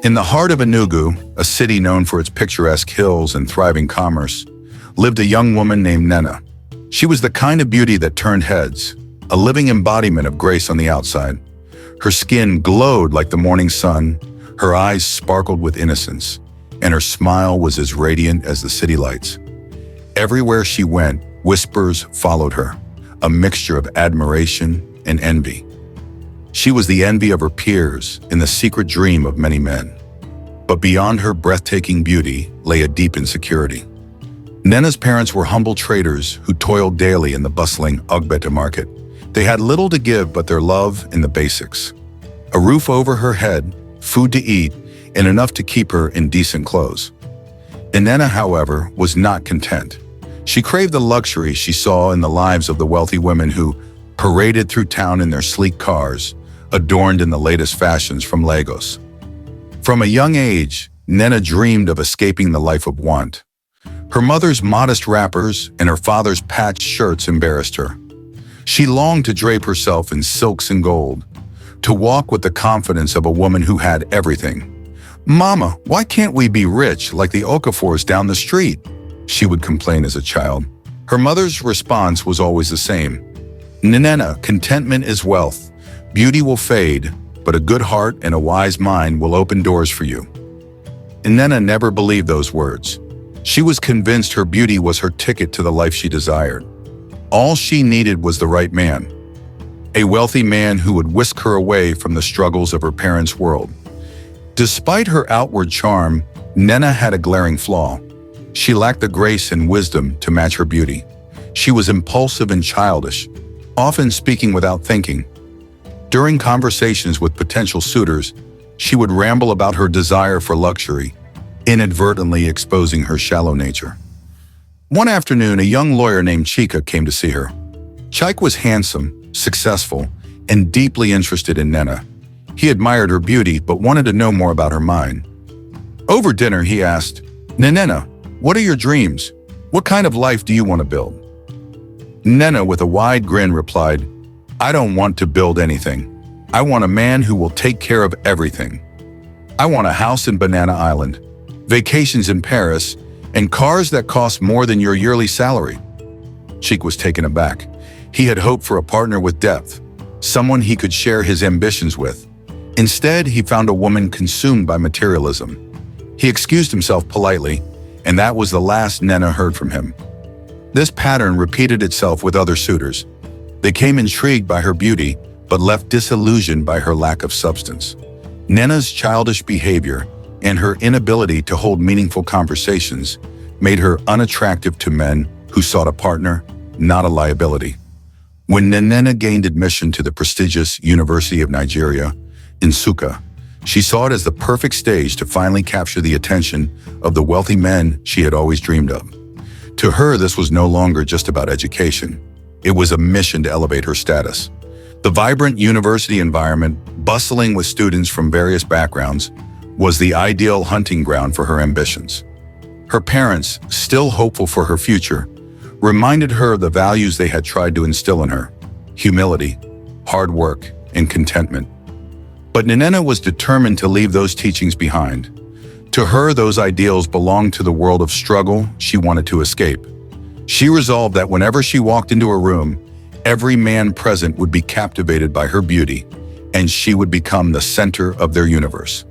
In the heart of Enugu, a city known for its picturesque hills and thriving commerce, lived a young woman named Nnenna. She was the kind of beauty that turned heads, a living embodiment of grace on the outside. Her skin glowed like the morning sun, her eyes sparkled with innocence, and her smile was as radiant as the city lights. Everywhere she went, whispers followed her, a mixture of admiration and envy. She was the envy of her peers and the secret dream of many men. But beyond her breathtaking beauty lay a deep insecurity. Nnenna's parents were humble traders who toiled daily in the bustling Ugbeta market. They had little to give but their love and the basics. A roof over her head, food to eat, and enough to keep her in decent clothes. Nnenna, however, was not content. She craved the luxury she saw in the lives of the wealthy women who paraded through town in their sleek cars, adorned in the latest fashions from Lagos. From a young age, Nnenna dreamed of escaping the life of want. Her mother's modest wrappers and her father's patched shirts embarrassed her. She longed to drape herself in silks and gold, to walk with the confidence of a woman who had everything. "Mama, why can't we be rich like the Okafors down the street?" she would complain as a child. Her mother's response was always the same. "Nnenna, contentment is wealth. Beauty will fade, but a good heart and a wise mind will open doors for you." Nnenna never believed those words. She was convinced her beauty was her ticket to the life she desired. All she needed was the right man, a wealthy man who would whisk her away from the struggles of her parents' world. Despite her outward charm, Nnenna had a glaring flaw. She lacked the grace and wisdom to match her beauty. She was impulsive and childish, often speaking without thinking. During conversations with potential suitors, she would ramble about her desire for luxury, inadvertently exposing her shallow nature. One afternoon, a young lawyer named Chika came to see her. Chike was handsome, successful, and deeply interested in Nnenna. He admired her beauty but wanted to know more about her mind. Over dinner, he asked, "Nnenna, what are your dreams? What kind of life do you want to build?" Nnenna, with a wide grin, replied, "I don't want to build anything. I want a man who will take care of everything. I want a house in Banana Island, vacations in Paris, and cars that cost more than your yearly salary." Cheek was taken aback. He had hoped for a partner with depth, someone he could share his ambitions with. Instead, he found a woman consumed by materialism. He excused himself politely, and that was the last Nnenna heard from him. This pattern repeated itself with other suitors. They came intrigued by her beauty, but left disillusioned by her lack of substance. Nnenna's childish behavior and her inability to hold meaningful conversations made her unattractive to men who sought a partner, not a liability. When Nnenna gained admission to the prestigious University of Nigeria, Nsukka, she saw it as the perfect stage to finally capture the attention of the wealthy men she had always dreamed of. To her, this was no longer just about education. It was a mission to elevate her status. The vibrant university environment, bustling with students from various backgrounds, was the ideal hunting ground for her ambitions. Her parents, still hopeful for her future, reminded her of the values they had tried to instill in her: humility, hard work, and contentment. But Nnenna was determined to leave those teachings behind. To her, those ideals belonged to the world of struggle she wanted to escape. She resolved that whenever she walked into a room, every man present would be captivated by her beauty, and she would become the center of their universe.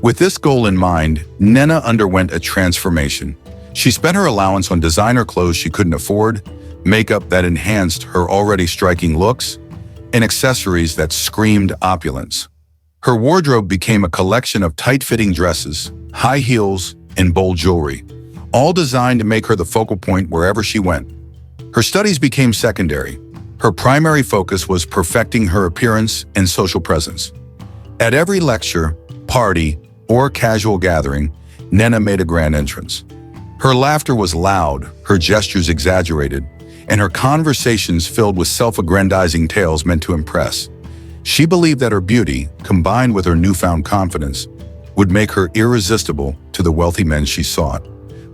With this goal in mind, Nnenna underwent a transformation. She spent her allowance on designer clothes she couldn't afford, makeup that enhanced her already striking looks, and accessories that screamed opulence. Her wardrobe became a collection of tight-fitting dresses, high heels, and bold jewelry, all designed to make her the focal point wherever she went. Her studies became secondary. Her primary focus was perfecting her appearance and social presence. At every lecture, party, or casual gathering, Nnenna made a grand entrance. Her laughter was loud, her gestures exaggerated, and her conversations filled with self-aggrandizing tales meant to impress. She believed that her beauty, combined with her newfound confidence, would make her irresistible to the wealthy men she sought.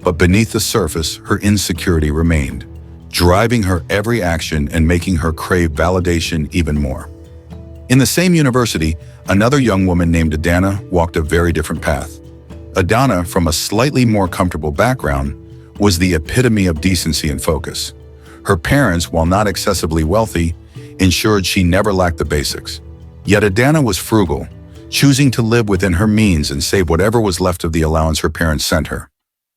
But beneath the surface, her insecurity remained, driving her every action and making her crave validation even more. In the same university, another young woman named Adanna walked a very different path. Adanna, from a slightly more comfortable background, was the epitome of decency and focus. Her parents, while not excessively wealthy, ensured she never lacked the basics. Yet Adanna was frugal, choosing to live within her means and save whatever was left of the allowance her parents sent her.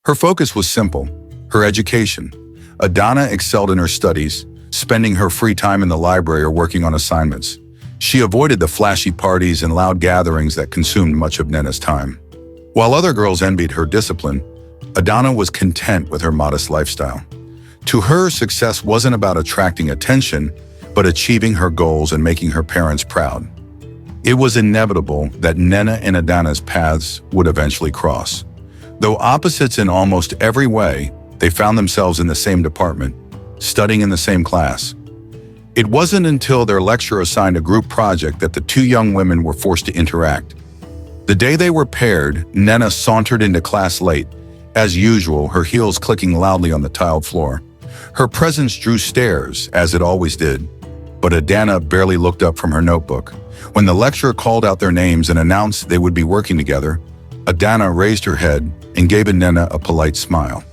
Her focus was simple: her education. Adanna excelled in her studies, spending her free time in the library or working on assignments. She avoided the flashy parties and loud gatherings that consumed much of Nnenna's time. While other girls envied her discipline, Adanna was content with her modest lifestyle. To her, success wasn't about attracting attention, but achieving her goals and making her parents proud. It was inevitable that Nnenna and Adanna's paths would eventually cross. Though opposites in almost every way, they found themselves in the same department, studying in the same class. It wasn't until their lecturer assigned a group project that the two young women were forced to interact. The day they were paired, Nnenna sauntered into class late, as usual, her heels clicking loudly on the tiled floor. Her presence drew stares, as it always did, but Adanna barely looked up from her notebook. When the lecturer called out their names and announced they would be working together, Adanna raised her head and gave Nnenna a polite smile.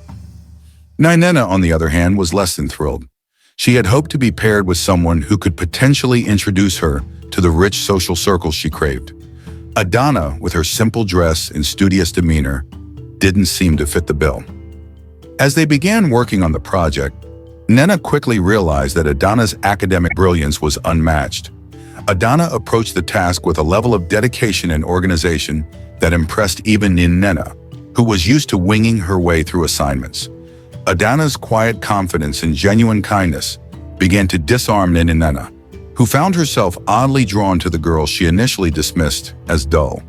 Nnenna, on the other hand, was less than thrilled. She had hoped to be paired with someone who could potentially introduce her to the rich social circles she craved. Adanna, with her simple dress and studious demeanor, didn't seem to fit the bill. As they began working on the project, Nnenna quickly realized that Adanna's academic brilliance was unmatched. Adanna approached the task with a level of dedication and organization that impressed even Nnenna, who was used to winging her way through assignments. Adanna's quiet confidence and genuine kindness began to disarm Nnenna, who found herself oddly drawn to the girl she initially dismissed as dull.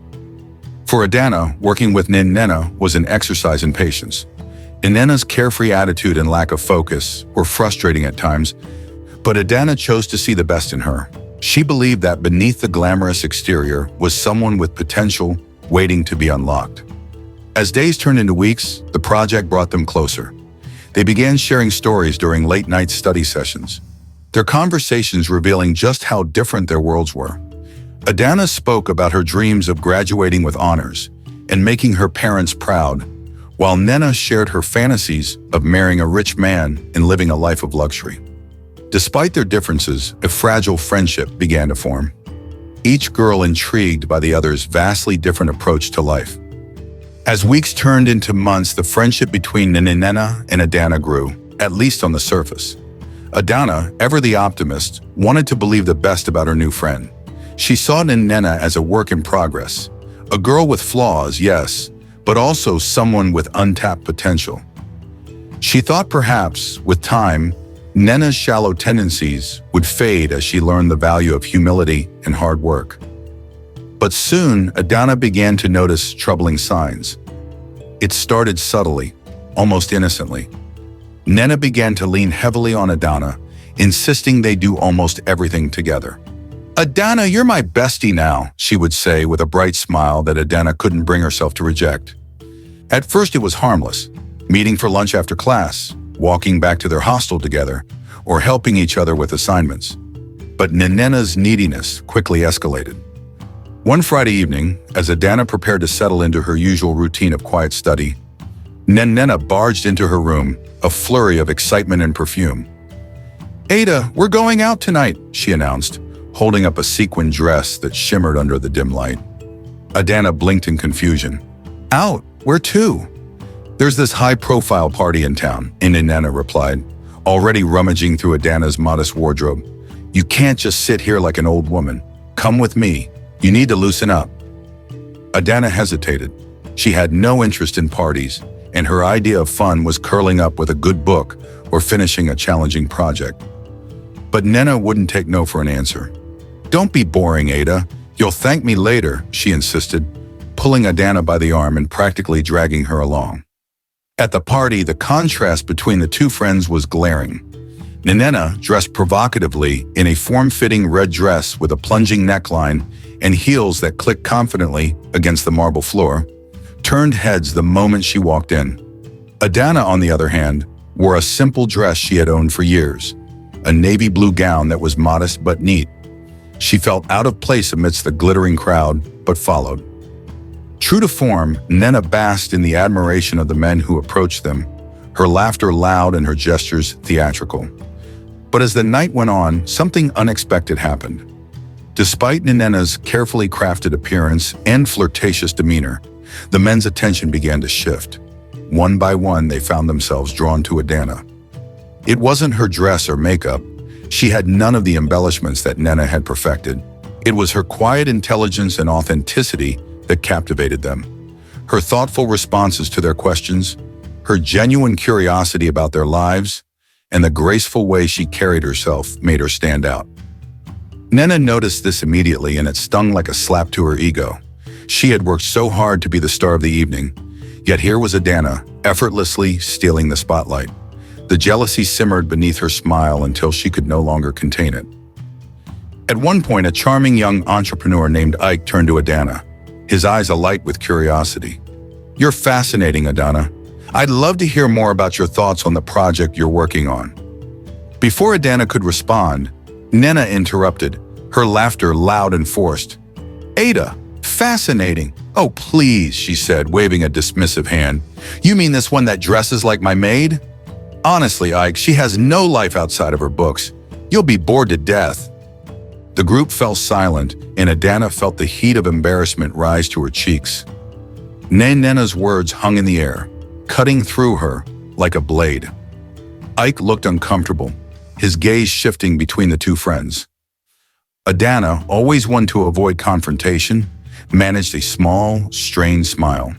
For Adanna, working with Nnenna was an exercise in patience. Nnenna's carefree attitude and lack of focus were frustrating at times, but Adanna chose to see the best in her. She believed that beneath the glamorous exterior was someone with potential waiting to be unlocked. As days turned into weeks, the project brought them closer. They began sharing stories during late-night study sessions, their conversations revealing just how different their worlds were. Adanna spoke about her dreams of graduating with honors and making her parents proud, while Nnenna shared her fantasies of marrying a rich man and living a life of luxury. Despite their differences, a fragile friendship began to form, each girl intrigued by the other's vastly different approach to life. As weeks turned into months, the friendship between Nnenna and Adanna grew, at least on the surface. Adanna, ever the optimist, wanted to believe the best about her new friend. She saw Nnenna as a work in progress, a girl with flaws, yes, but also someone with untapped potential. She thought perhaps, with time, Nnenna's shallow tendencies would fade as she learned the value of humility and hard work. But soon, Adanna began to notice troubling signs. It started subtly, almost innocently. Nnenna began to lean heavily on Adanna, insisting they do almost everything together. "Adanna, you're my bestie now," she would say with a bright smile that Adanna couldn't bring herself to reject. At first it was harmless, meeting for lunch after class, walking back to their hostel together, or helping each other with assignments. But Nnenna's neediness quickly escalated. One Friday evening, as Adanna prepared to settle into her usual routine of quiet study, Nnenna barged into her room, a flurry of excitement and perfume. "Ada, we're going out tonight," she announced, holding up a sequined dress that shimmered under the dim light. Adanna blinked in confusion. "Out? Where to?" "There's this high-profile party in town," Nnenna replied, already rummaging through Adanna's modest wardrobe. "You can't just sit here like an old woman. Come with me. You need to loosen up." Adanna hesitated. She had no interest in parties, and her idea of fun was curling up with a good book or finishing a challenging project. But Nnenna wouldn't take no for an answer. "Don't be boring, Ada. You'll thank me later," she insisted, pulling Adanna by the arm and practically dragging her along. At the party, the contrast between the two friends was glaring. Nnenna, dressed provocatively in a form-fitting red dress with a plunging neckline and heels that clicked confidently against the marble floor, turned heads the moment she walked in. Adanna, on the other hand, wore a simple dress she had owned for years, a navy blue gown that was modest but neat. She felt out of place amidst the glittering crowd, but followed. True to form, Nnenna basked in the admiration of the men who approached them, her laughter loud and her gestures theatrical. But as the night went on, something unexpected happened. Despite Nnenna's carefully crafted appearance and flirtatious demeanor, the men's attention began to shift. One by one, they found themselves drawn to Adanna. It wasn't her dress or makeup. She had none of the embellishments that Nnenna had perfected. It was her quiet intelligence and authenticity that captivated them. Her thoughtful responses to their questions, her genuine curiosity about their lives, and the graceful way she carried herself made her stand out. Nnenna noticed this immediately, and it stung like a slap to her ego. She had worked so hard to be the star of the evening, yet here was Adanna, effortlessly stealing the spotlight. The jealousy simmered beneath her smile until she could no longer contain it. At one point, a charming young entrepreneur named Ike turned to Adanna, his eyes alight with curiosity. "You're fascinating, Adanna. I'd love to hear more about your thoughts on the project you're working on." Before Adanna could respond, Nnenna interrupted, her laughter loud and forced. "Ada, fascinating. Oh, please," she said, waving a dismissive hand. "You mean this one that dresses like my maid? Honestly, Ike, she has no life outside of her books. You'll be bored to death." The group fell silent, and Adanna felt the heat of embarrassment rise to her cheeks. Nnenna's words hung in the air, cutting through her like a blade. Ike looked uncomfortable, his gaze shifting between the two friends. Adanna, always one to avoid confrontation, managed a small, strained smile.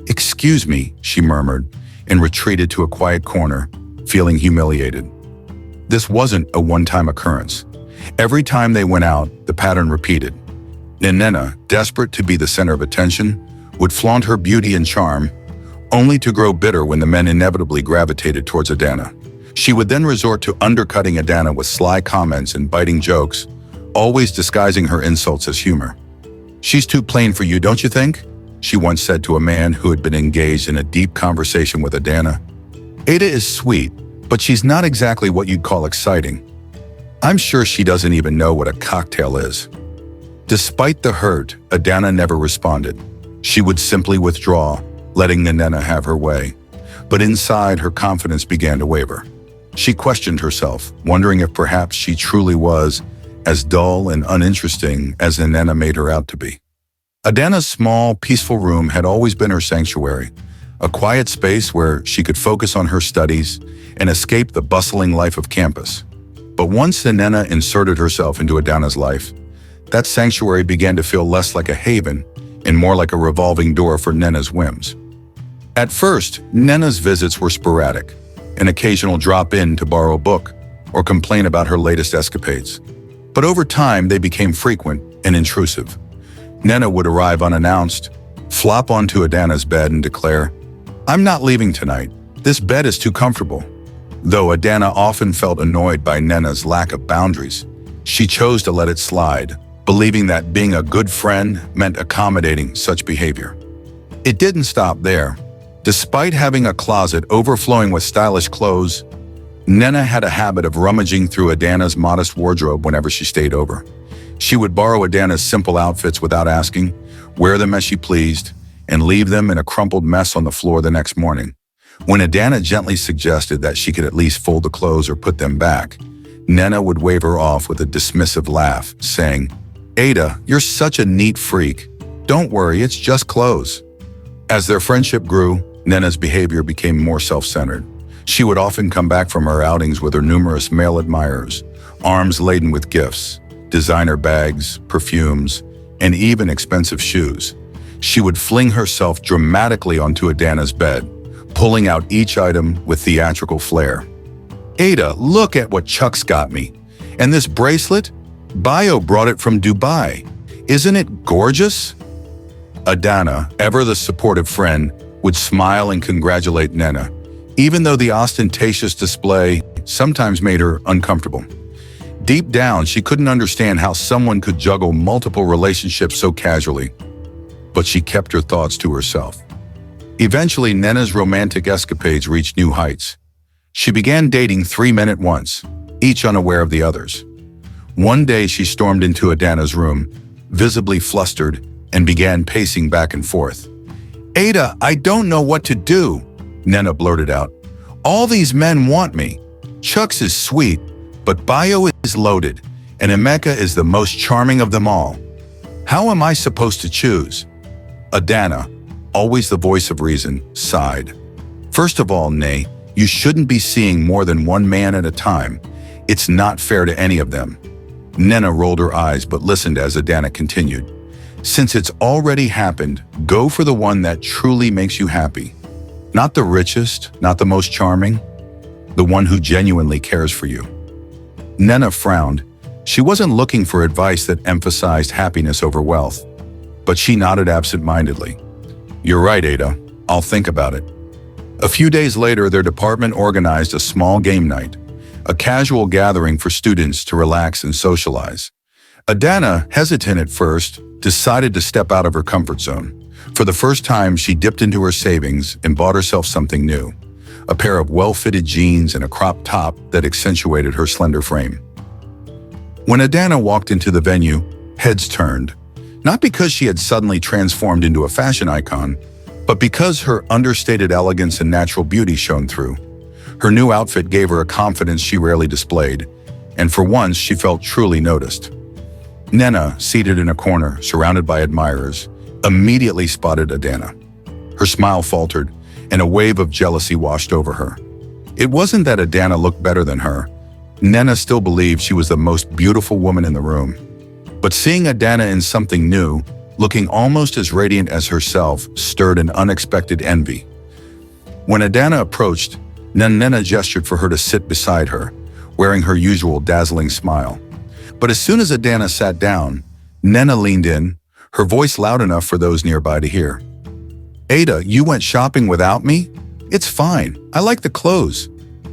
"Excuse me," she murmured, and retreated to a quiet corner, feeling humiliated. This wasn't a one-time occurrence. Every time they went out, the pattern repeated. Nnenna, desperate to be the center of attention, would flaunt her beauty and charm, only to grow bitter when the men inevitably gravitated towards Adanna. She would then resort to undercutting Adanna with sly comments and biting jokes, always disguising her insults as humor. "She's too plain for you, don't you think?" she once said to a man who had been engaged in a deep conversation with Adanna. "Ada is sweet, but she's not exactly what you'd call exciting. I'm sure she doesn't even know what a cocktail is." Despite the hurt, Adanna never responded. She would simply withdraw, letting Nnenna have her way. But inside, her confidence began to waver. She questioned herself, wondering if perhaps she truly was as dull and uninteresting as Nnenna made her out to be. Adanna's small, peaceful room had always been her sanctuary, a quiet space where she could focus on her studies and escape the bustling life of campus. But once Nnenna inserted herself into Adanna's life, that sanctuary began to feel less like a haven and more like a revolving door for Nnenna's whims. At first, Nnenna's visits were sporadic, an occasional drop-in to borrow a book or complain about her latest escapades. But over time, they became frequent and intrusive. Nnenna would arrive unannounced, flop onto Adanna's bed and declare, "I'm not leaving tonight. This bed is too comfortable." Though Adanna often felt annoyed by Nnenna's lack of boundaries, she chose to let it slide, believing that being a good friend meant accommodating such behavior. It didn't stop there. Despite having a closet overflowing with stylish clothes, Nnenna had a habit of rummaging through Adanna's modest wardrobe whenever she stayed over. She would borrow Adanna's simple outfits without asking, wear them as she pleased, and leave them in a crumpled mess on the floor the next morning. When Adanna gently suggested that she could at least fold the clothes or put them back, Nnenna would wave her off with a dismissive laugh, saying, "Ada, you're such a neat freak. Don't worry, it's just clothes." As their friendship grew, Nnenna's behavior became more self-centered. She would often come back from her outings with her numerous male admirers, arms laden with gifts, designer bags, perfumes, and even expensive shoes. She would fling herself dramatically onto Adanna's bed, pulling out each item with theatrical flair. "Ada, look at what Chuck's got me. And this bracelet? Bio brought it from Dubai. Isn't it gorgeous?" Adanna, ever the supportive friend, would smile and congratulate Nnenna, even though the ostentatious display sometimes made her uncomfortable. Deep down, she couldn't understand how someone could juggle multiple relationships so casually, but she kept her thoughts to herself. Eventually, Nnenna's romantic escapades reached new heights. She began dating 3 men at once, each unaware of the others. One day she stormed into Adanna's room, visibly flustered, and began pacing back and forth. "Ada, I don't know what to do," Nnenna blurted out. "All these men want me. Chucks is sweet, but Bio is loaded, and Emeka is the most charming of them all. How am I supposed to choose?" Adanna, always the voice of reason, sighed. "First of all, Nay, you shouldn't be seeing more than one man at a time. It's not fair to any of them." Nnenna rolled her eyes but listened as Adanna continued. "Since it's already happened, go for the one that truly makes you happy. Not the richest, not the most charming, the one who genuinely cares for you." Nnenna frowned. She wasn't looking for advice that emphasized happiness over wealth, but she nodded absent-mindedly. "You're right, Ada. I'll think about it." A few days later, their department organized a small game night, a casual gathering for students to relax and socialize. Adanna, hesitant at first, decided to step out of her comfort zone. For the first time, she dipped into her savings and bought herself something new, a pair of well-fitted jeans and a crop top that accentuated her slender frame. When Adanna walked into the venue, heads turned, not because she had suddenly transformed into a fashion icon, but because her understated elegance and natural beauty shone through. Her new outfit gave her a confidence she rarely displayed, and for once she felt truly noticed. Nnenna, seated in a corner, surrounded by admirers, immediately spotted Adanna. Her smile faltered, and a wave of jealousy washed over her. It wasn't that Adanna looked better than her. Nnenna still believed she was the most beautiful woman in the room. But seeing Adanna in something new, looking almost as radiant as herself, stirred an unexpected envy. When Adanna approached, Nnenna gestured for her to sit beside her, wearing her usual dazzling smile. But as soon as Adanna sat down, Nnenna leaned in, her voice loud enough for those nearby to hear. "Ada, you went shopping without me? It's fine. I like the clothes,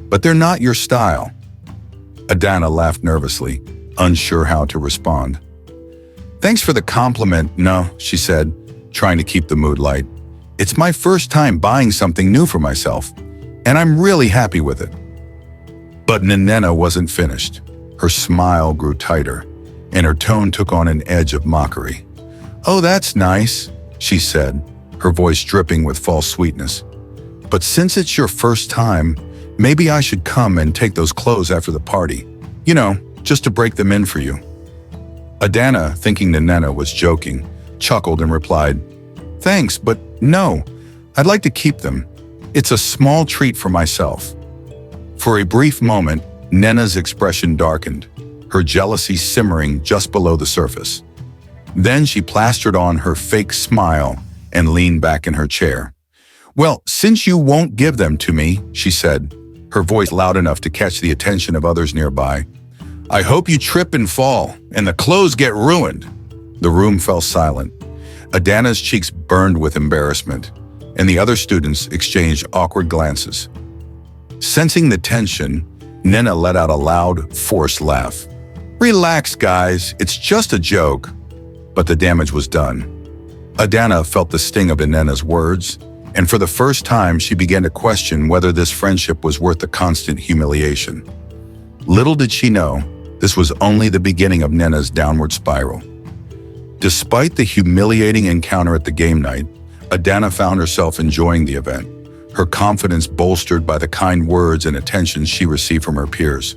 but they're not your style." Adanna laughed nervously, unsure how to respond. "Thanks for the compliment, no," she said, trying to keep the mood light. "It's my first time buying something new for myself, and I'm really happy with it." But Nnenna wasn't finished. Her smile grew tighter, and her tone took on an edge of mockery. "Oh, that's nice," she said, her voice dripping with false sweetness. "But since it's your first time, maybe I should come and take those clothes after the party. You know, just to break them in for you." Adanna, thinking Nnenna was joking, chuckled and replied, "Thanks, but no, I'd like to keep them. It's a small treat for myself." For a brief moment, Nnenna's expression darkened, her jealousy simmering just below the surface. Then she plastered on her fake smile and leaned back in her chair. "Well, since you won't give them to me," she said, her voice loud enough to catch the attention of others nearby, "I hope you trip and fall, and the clothes get ruined." The room fell silent. Adanna's cheeks burned with embarrassment, and the other students exchanged awkward glances. Sensing the tension, Nnenna let out a loud, forced laugh. "Relax, guys, it's just a joke." But the damage was done. Adanna felt the sting of Nnenna's words, and for the first time she began to question whether this friendship was worth the constant humiliation. Little did she know, this was only the beginning of Nnenna's downward spiral. Despite the humiliating encounter at the game night, Adanna found herself enjoying the event, her confidence bolstered by the kind words and attention she received from her peers.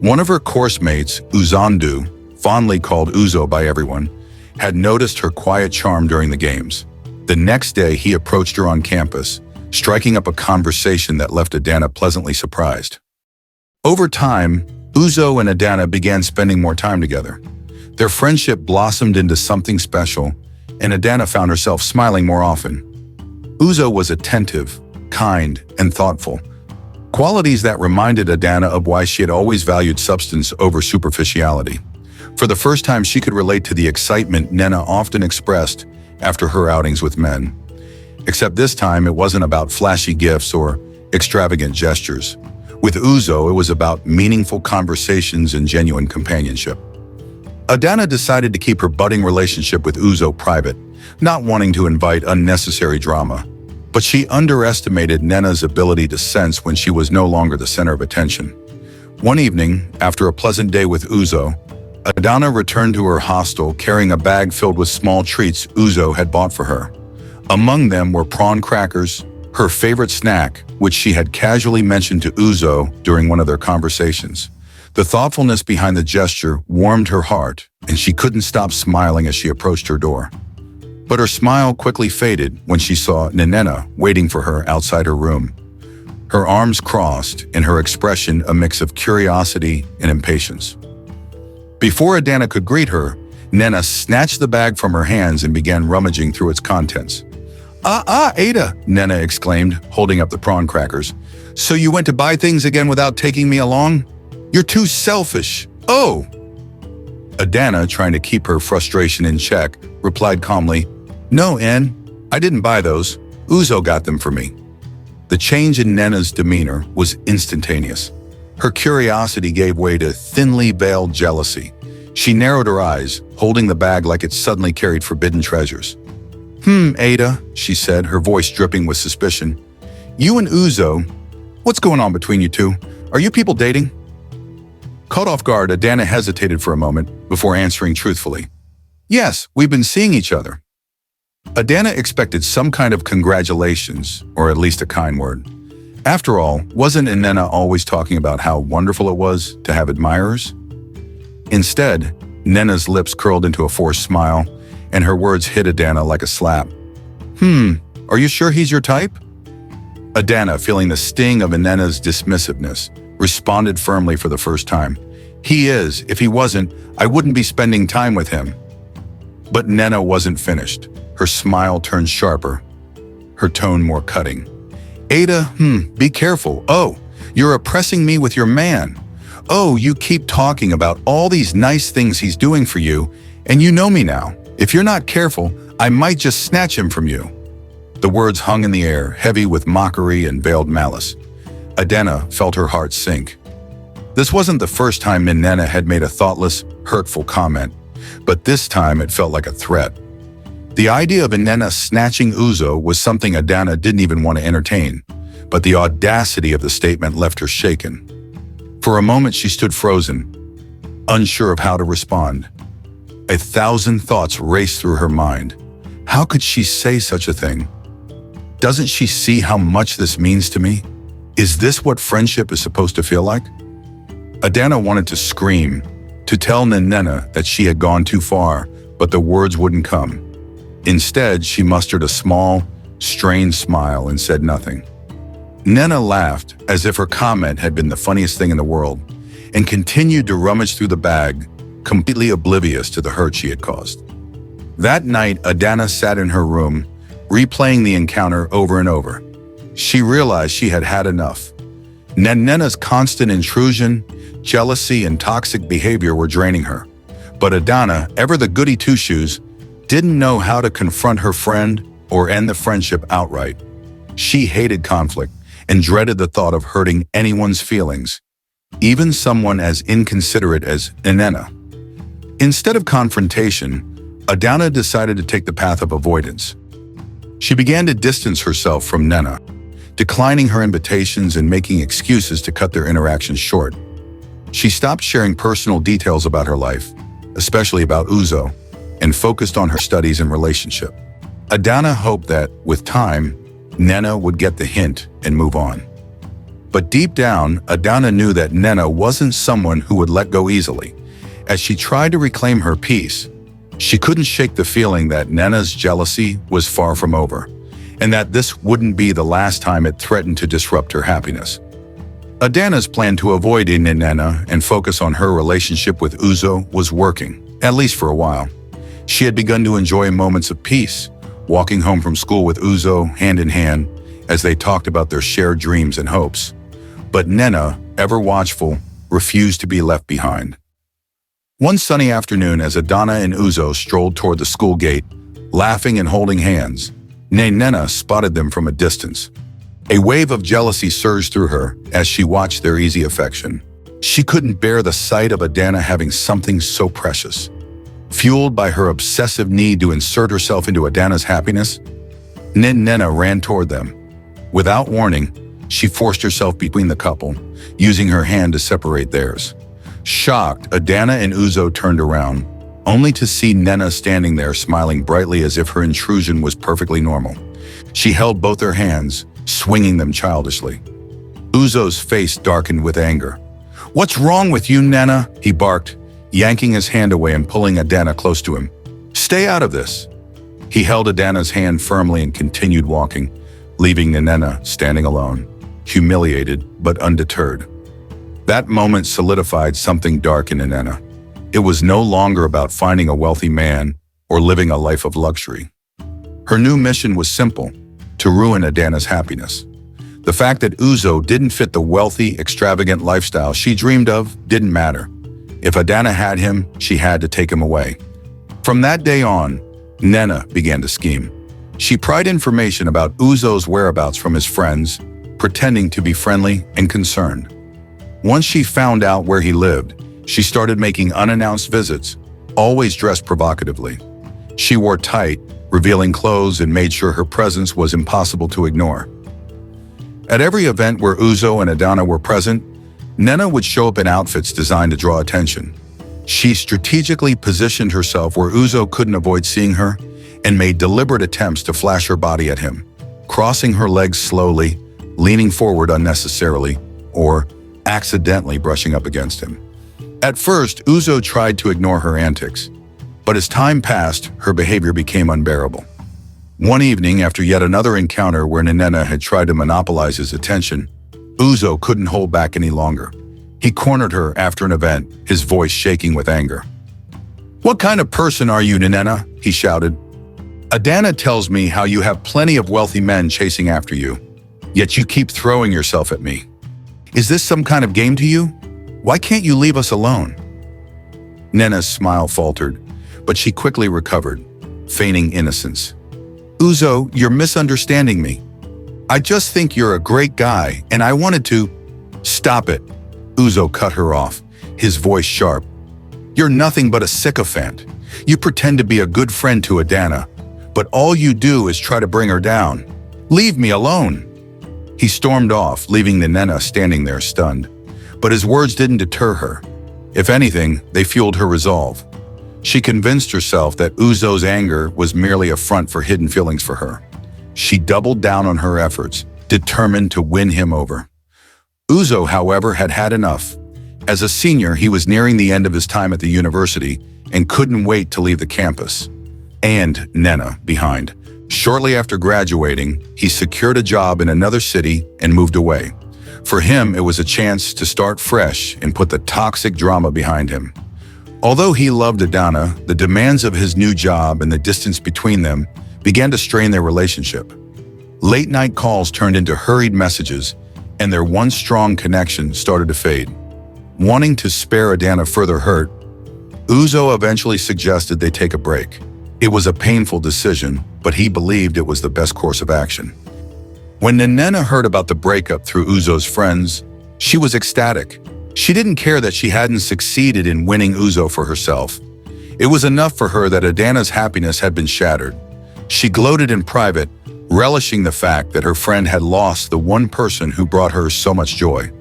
One of her course mates, Uzandu, fondly called Uzo by everyone, had noticed her quiet charm during the games. The next day, he approached her on campus, striking up a conversation that left Adanna pleasantly surprised. Over time, Uzo and Adanna began spending more time together. Their friendship blossomed into something special, and Adanna found herself smiling more often. Uzo was attentive, kind, and thoughtful, qualities that reminded Adanna of why she had always valued substance over superficiality. For the first time, she could relate to the excitement Nnenna often expressed after her outings with men. Except this time, it wasn't about flashy gifts or extravagant gestures. With Uzo, it was about meaningful conversations and genuine companionship. Adanna decided to keep her budding relationship with Uzo private, not wanting to invite unnecessary drama. But she underestimated Nnenna's ability to sense when she was no longer the center of attention. One evening, after a pleasant day with Uzo, Adanna returned to her hostel carrying a bag filled with small treats Uzo had bought for her. Among them were prawn crackers, her favorite snack, which she had casually mentioned to Uzo during one of their conversations. The thoughtfulness behind the gesture warmed her heart, and she couldn't stop smiling as she approached her door. But her smile quickly faded when she saw Nnenna waiting for her outside her room. Her arms crossed, and her expression a mix of curiosity and impatience. Before Adanna could greet her, Nnenna snatched the bag from her hands and began rummaging through its contents. Ada, Nnenna exclaimed, holding up the prawn crackers. So you went to buy things again without taking me along? You're too selfish. Oh! Adanna, trying to keep her frustration in check, replied calmly, No, N, I didn't buy those. Uzo got them for me. The change in Nnenna's demeanor was instantaneous. Her curiosity gave way to thinly veiled jealousy. She narrowed her eyes, holding the bag like it suddenly carried forbidden treasures. Ada, she said, her voice dripping with suspicion. You and Uzo, what's going on between you two? Are you people dating? Caught off guard, Adanna hesitated for a moment before answering truthfully. Yes, we've been seeing each other. Adanna expected some kind of congratulations, or at least a kind word. After all, wasn't Nnenna always talking about how wonderful it was to have admirers? Instead, Nnenna's lips curled into a forced smile, and her words hit Adanna like a slap. Are you sure he's your type? Adanna, feeling the sting of Nnenna's dismissiveness, responded firmly for the first time. He is. If he wasn't, I wouldn't be spending time with him. But Nnenna wasn't finished. Her smile turned sharper, her tone more cutting. Ada, be careful. Oh, you're oppressing me with your man. Oh, you keep talking about all these nice things he's doing for you, and you know me now. If you're not careful, I might just snatch him from you. The words hung in the air, heavy with mockery and veiled malice. Adanna felt her heart sink. This wasn't the first time Nnenna had made a thoughtless, hurtful comment, but this time it felt like a threat. The idea of Nnenna snatching Uzo was something Adanna didn't even want to entertain, but the audacity of the statement left her shaken. For a moment she stood frozen, unsure of how to respond. 1,000 thoughts raced through her mind. How could she say such a thing? Doesn't she see how much this means to me? Is this what friendship is supposed to feel like? Adanna wanted to scream, to tell Nnenna that she had gone too far, but the words wouldn't come. Instead, she mustered a small, strained smile and said nothing. Nnenna laughed as if her comment had been the funniest thing in the world and continued to rummage through the bag, completely oblivious to the hurt she had caused. That night, Adanna sat in her room, replaying the encounter over and over. She realized she had had enough. Nnenna's constant intrusion, jealousy, and toxic behavior were draining her. But Adanna, ever the goody two-shoes, didn't know how to confront her friend or end the friendship outright. She hated conflict and dreaded the thought of hurting anyone's feelings, even someone as inconsiderate as Nnenna. Instead of confrontation, Adanna decided to take the path of avoidance. She began to distance herself from Nnenna, declining her invitations and making excuses to cut their interactions short. She stopped sharing personal details about her life, especially about Uzo, and focused on her studies and relationship. Adanna hoped that, with time, Nnenna would get the hint and move on. But deep down, Adanna knew that Nnenna wasn't someone who would let go easily. As she tried to reclaim her peace, she couldn't shake the feeling that Nnenna's jealousy was far from over, and that this wouldn't be the last time it threatened to disrupt her happiness. Adanna's plan to avoid Nnenna and focus on her relationship with Uzo was working, at least for a while. She had begun to enjoy moments of peace, walking home from school with Uzo hand in hand as they talked about their shared dreams and hopes. But Nnenna, ever watchful, refused to be left behind. One sunny afternoon, as Adanna and Uzo strolled toward the school gate, laughing and holding hands, Nnenna spotted them from a distance. A wave of jealousy surged through her as she watched their easy affection. She couldn't bear the sight of Adanna having something so precious. Fueled by her obsessive need to insert herself into Adanna's happiness, Nnenna ran toward them. Without warning, she forced herself between the couple, using her hand to separate theirs. Shocked, Adanna and Uzo turned around, only to see Nnenna standing there smiling brightly as if her intrusion was perfectly normal. She held both her hands, swinging them childishly. Uzo's face darkened with anger. "What's wrong with you, Nnenna?" he barked, yanking his hand away and pulling Adanna close to him. "Stay out of this." He held Adanna's hand firmly and continued walking, leaving Nnenna standing alone, humiliated but undeterred. That moment solidified something dark in Nnenna. It was no longer about finding a wealthy man or living a life of luxury. Her new mission was simple: to ruin Adanna's happiness. The fact that Uzo didn't fit the wealthy, extravagant lifestyle she dreamed of didn't matter. If Adanna had him, she had to take him away. From that day on, Nnenna began to scheme. She pried information about Uzo's whereabouts from his friends, pretending to be friendly and concerned. Once she found out where he lived, she started making unannounced visits, always dressed provocatively. She wore tight, revealing clothes and made sure her presence was impossible to ignore. At every event where Uzo and Adanna were present, Nnenna would show up in outfits designed to draw attention. She strategically positioned herself where Uzo couldn't avoid seeing her and made deliberate attempts to flash her body at him, crossing her legs slowly, leaning forward unnecessarily, or accidentally brushing up against him. At first, Uzo tried to ignore her antics, but as time passed, her behavior became unbearable. One evening, after yet another encounter where Nnenna had tried to monopolize his attention, Uzo couldn't hold back any longer. He cornered her after an event, his voice shaking with anger. "What kind of person are you, Nnenna?" he shouted. "Adanna tells me how you have plenty of wealthy men chasing after you, yet you keep throwing yourself at me. Is this some kind of game to you? Why can't you leave us alone?" Nnenna's smile faltered, but she quickly recovered, feigning innocence. "Uzo, you're misunderstanding me. I just think you're a great guy, and I wanted to—" "Stop it," Uzo cut her off, his voice sharp. "You're nothing but a sycophant. You pretend to be a good friend to Adanna, but all you do is try to bring her down. Leave me alone." He stormed off, leaving Nnenna standing there stunned. But his words didn't deter her. If anything, they fueled her resolve. She convinced herself that Uzo's anger was merely a front for hidden feelings for her. She doubled down on her efforts, determined to win him over. Uzo, however, had had enough. As a senior, he was nearing the end of his time at the university and couldn't wait to leave the campus. And Nnenna behind. Shortly after graduating, he secured a job in another city and moved away. For him, it was a chance to start fresh and put the toxic drama behind him. Although he loved Adanna, the demands of his new job and the distance between them began to strain their relationship. Late-night calls turned into hurried messages, and their once strong connection started to fade. Wanting to spare Adanna further hurt, Uzo eventually suggested they take a break. It was a painful decision, but he believed it was the best course of action. When Nnenna heard about the breakup through Uzo's friends, she was ecstatic. She didn't care that she hadn't succeeded in winning Uzo for herself. It was enough for her that Adanna's happiness had been shattered. She gloated in private, relishing the fact that her friend had lost the one person who brought her so much joy.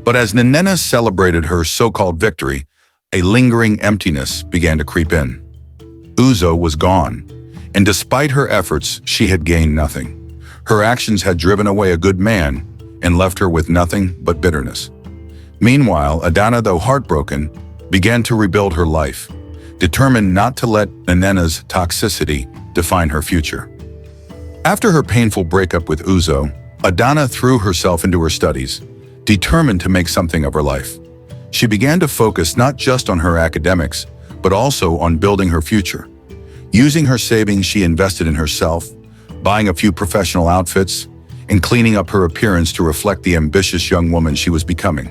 But as Nnenna celebrated her so-called victory, a lingering emptiness began to creep in. Uzo was gone, and despite her efforts, she had gained nothing. Her actions had driven away a good man and left her with nothing but bitterness. Meanwhile, Adanna, though heartbroken, began to rebuild her life, determined not to let Nnenna's toxicity define her future. After her painful breakup with Uzo, Adanna threw herself into her studies, determined to make something of her life. She began to focus not just on her academics, but also on building her future. Using her savings, she invested in herself, buying a few professional outfits, and cleaning up her appearance to reflect the ambitious young woman she was becoming.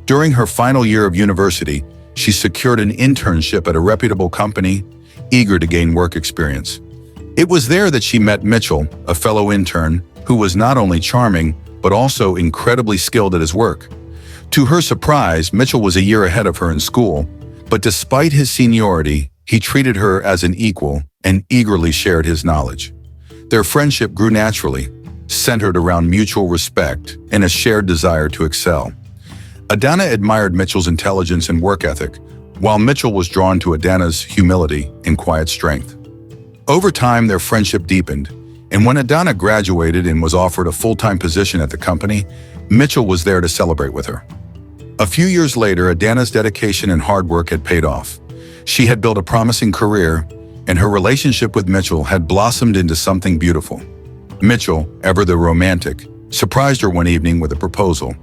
During her final year of university, she secured an internship at a reputable company, eager to gain work experience. It was there that she met Mitchel, a fellow intern, who was not only charming, but also incredibly skilled at his work. To her surprise, Mitchel was a year ahead of her in school, but despite his seniority, he treated her as an equal and eagerly shared his knowledge. Their friendship grew naturally, centered around mutual respect and a shared desire to excel. Adanna admired Mitchel's intelligence and work ethic, while Mitchel was drawn to Adanna's humility and quiet strength. Over time, their friendship deepened, and when Adanna graduated and was offered a full-time position at the company, Mitchel was there to celebrate with her. A few years later, Adanna's dedication and hard work had paid off. She had built a promising career, and her relationship with Mitchel had blossomed into something beautiful. Mitchel, ever the romantic, surprised her one evening with a proposal.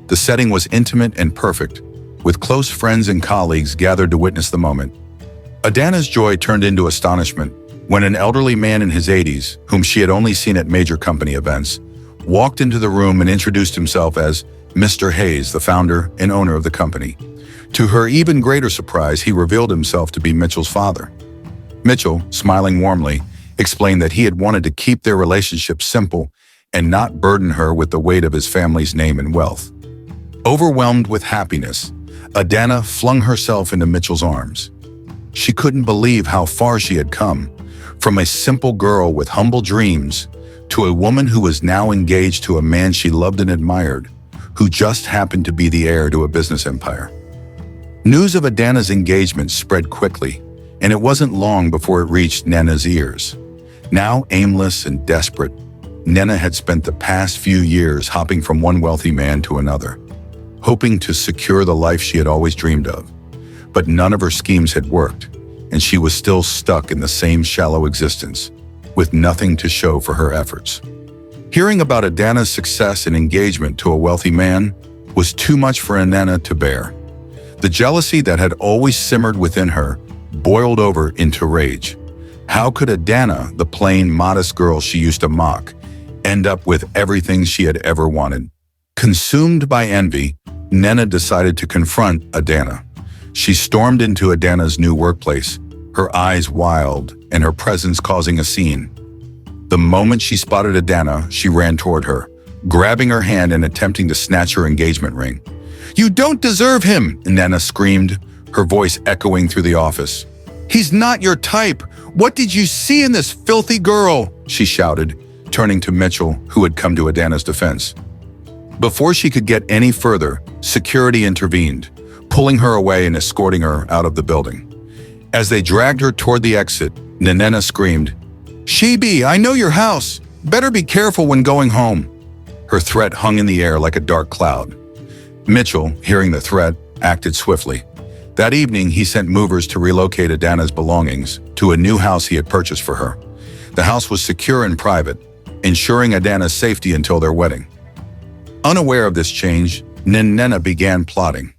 The setting was intimate and perfect, with close friends and colleagues gathered to witness the moment. Adanna's joy turned into astonishment when an elderly man in his 80s, whom she had only seen at major company events, walked into the room and introduced himself as Mr. Hayes, the founder and owner of the company. To her even greater surprise, he revealed himself to be Mitchel's father. Mitchel, smiling warmly, explained that he had wanted to keep their relationship simple and not burden her with the weight of his family's name and wealth. Overwhelmed with happiness, Adanna flung herself into Mitchel's arms. She couldn't believe how far she had come, from a simple girl with humble dreams to a woman who was now engaged to a man she loved and admired, who just happened to be the heir to a business empire. News of Adanna's engagement spread quickly, and it wasn't long before it reached Nnenna's ears. Now aimless and desperate, Nnenna had spent the past few years hopping from one wealthy man to another, hoping to secure the life she had always dreamed of. But none of her schemes had worked, and she was still stuck in the same shallow existence, with nothing to show for her efforts. Hearing about Adanna's success and engagement to a wealthy man was too much for Nnenna to bear. The jealousy that had always simmered within her boiled over into rage. How could Adanna, the plain, modest girl she used to mock, end up with everything she had ever wanted? Consumed by envy, Nnenna decided to confront Adanna. She stormed into Adanna's new workplace, her eyes wild and her presence causing a scene. The moment she spotted Adanna, she ran toward her, grabbing her hand and attempting to snatch her engagement ring. "You don't deserve him!" Nnenna screamed, her voice echoing through the office. "He's not your type! What did you see in this filthy girl?" she shouted, turning to Mitchel, who had come to Adanna's defense. Before she could get any further, security intervened, pulling her away and escorting her out of the building. As they dragged her toward the exit, Nnenna screamed, "Shebi, I know your house. Better be careful when going home." Her threat hung in the air like a dark cloud. Mitchel, hearing the threat, acted swiftly. That evening, he sent movers to relocate Adanna's belongings to a new house he had purchased for her. The house was secure and private, ensuring Adanna's safety until their wedding. Unaware of this change, Nnenna began plotting.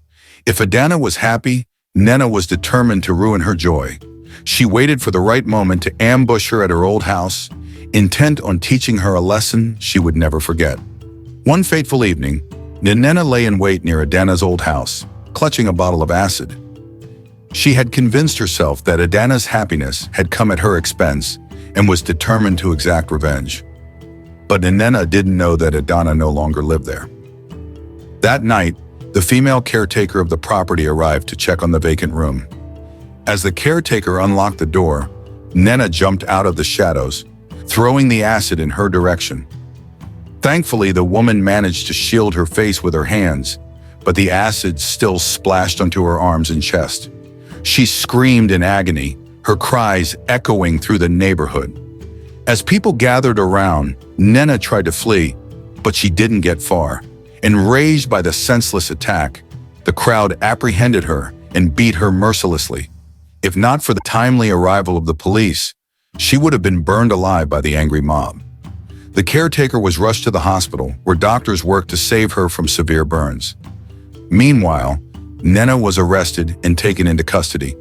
If Adanna was happy, Nnenna was determined to ruin her joy. She waited for the right moment to ambush her at her old house, intent on teaching her a lesson she would never forget. One fateful evening, Nnenna lay in wait near Adanna's old house, clutching a bottle of acid. She had convinced herself that Adanna's happiness had come at her expense and was determined to exact revenge. But Nnenna didn't know that Adanna no longer lived there. That night, the female caretaker of the property arrived to check on the vacant room. As the caretaker unlocked the door, Nnenna jumped out of the shadows, throwing the acid in her direction. Thankfully, the woman managed to shield her face with her hands, but the acid still splashed onto her arms and chest. She screamed in agony, her cries echoing through the neighborhood. As people gathered around, Nnenna tried to flee, but she didn't get far. Enraged by the senseless attack, the crowd apprehended her and beat her mercilessly. If not for the timely arrival of the police, she would have been burned alive by the angry mob. The caretaker was rushed to the hospital, where doctors worked to save her from severe burns. Meanwhile, Nnenna was arrested and taken into custody.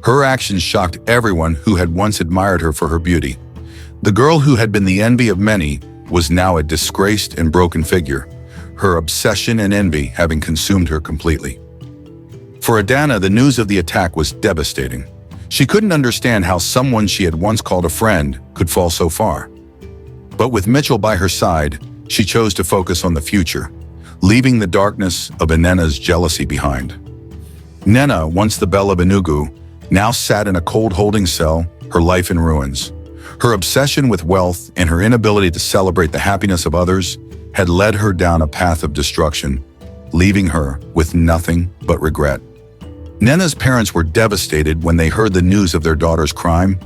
Her actions shocked everyone who had once admired her for her beauty. The girl who had been the envy of many was now a disgraced and broken figure, her obsession and envy having consumed her completely. For Adanna, the news of the attack was devastating. She couldn't understand how someone she had once called a friend could fall so far. But with Mitchel by her side, she chose to focus on the future, leaving the darkness of Nnenna's jealousy behind. Nnenna, once the belle of Enugu, now sat in a cold holding cell, her life in ruins. Her obsession with wealth and her inability to celebrate the happiness of others had led her down a path of destruction. leaving her with nothing but regret. Nnenna's parents were devastated when they heard the news of their daughter's crime.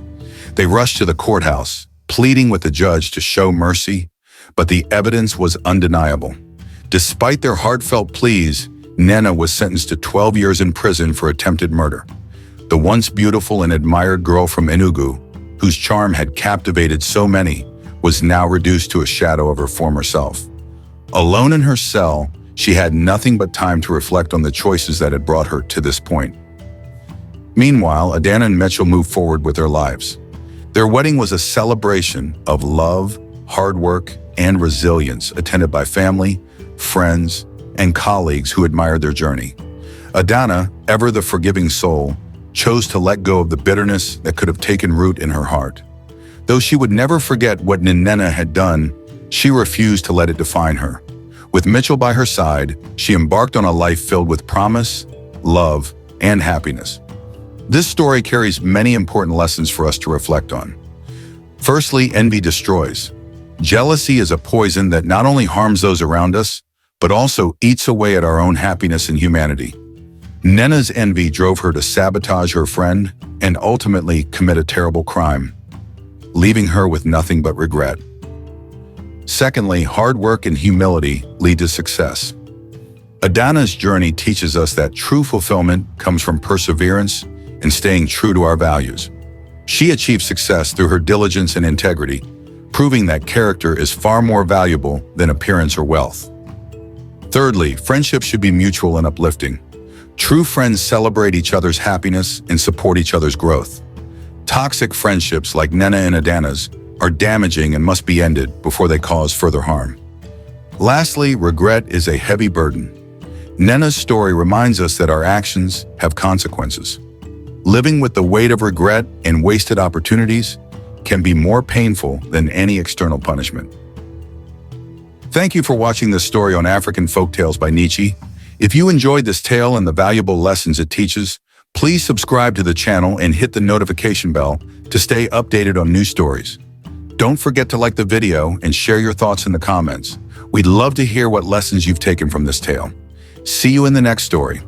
They rushed to the courthouse, pleading with the judge to show mercy, but the evidence was undeniable. Despite their heartfelt pleas, Nnenna was sentenced to 12 years in prison for attempted murder. The once beautiful and admired girl from Enugu, whose charm had captivated so many, was now reduced to a shadow of her former self. Alone in her cell, she had nothing but time to reflect on the choices that had brought her to this point. Meanwhile, Adanna and Mitchel moved forward with their lives. Their wedding was a celebration of love, hard work, and resilience, attended by family, friends, and colleagues who admired their journey. Adanna, ever the forgiving soul, chose to let go of the bitterness that could have taken root in her heart. Though she would never forget what Nnenna had done, she refused to let it define her. With Mitchel by her side, she embarked on a life filled with promise, love, and happiness. This story carries many important lessons for us to reflect on. Firstly, envy destroys. Jealousy is a poison that not only harms those around us, but also eats away at our own happiness and humanity. Nnenna's envy drove her to sabotage her friend and ultimately commit a terrible crime, leaving her with nothing but regret. Secondly, hard work and humility lead to success. Adanna's journey teaches us that true fulfillment comes from perseverance and staying true to our values. She achieved success through her diligence and integrity, proving that character is far more valuable than appearance or wealth. Thirdly, friendship should be mutual and uplifting. True friends celebrate each other's happiness and support each other's growth. Toxic friendships like Nnenna and Adanna's are damaging and must be ended before they cause further harm. Lastly, regret is a heavy burden. Nnenna's story reminds us that our actions have consequences. Living with the weight of regret and wasted opportunities can be more painful than any external punishment. Thank you for watching this story on African Folktales by Nychi. If you enjoyed this tale and the valuable lessons it teaches, please subscribe to the channel and hit the notification bell to stay updated on new stories. Don't forget to like the video and share your thoughts in the comments. We'd love to hear what lessons you've taken from this tale. See you in the next story.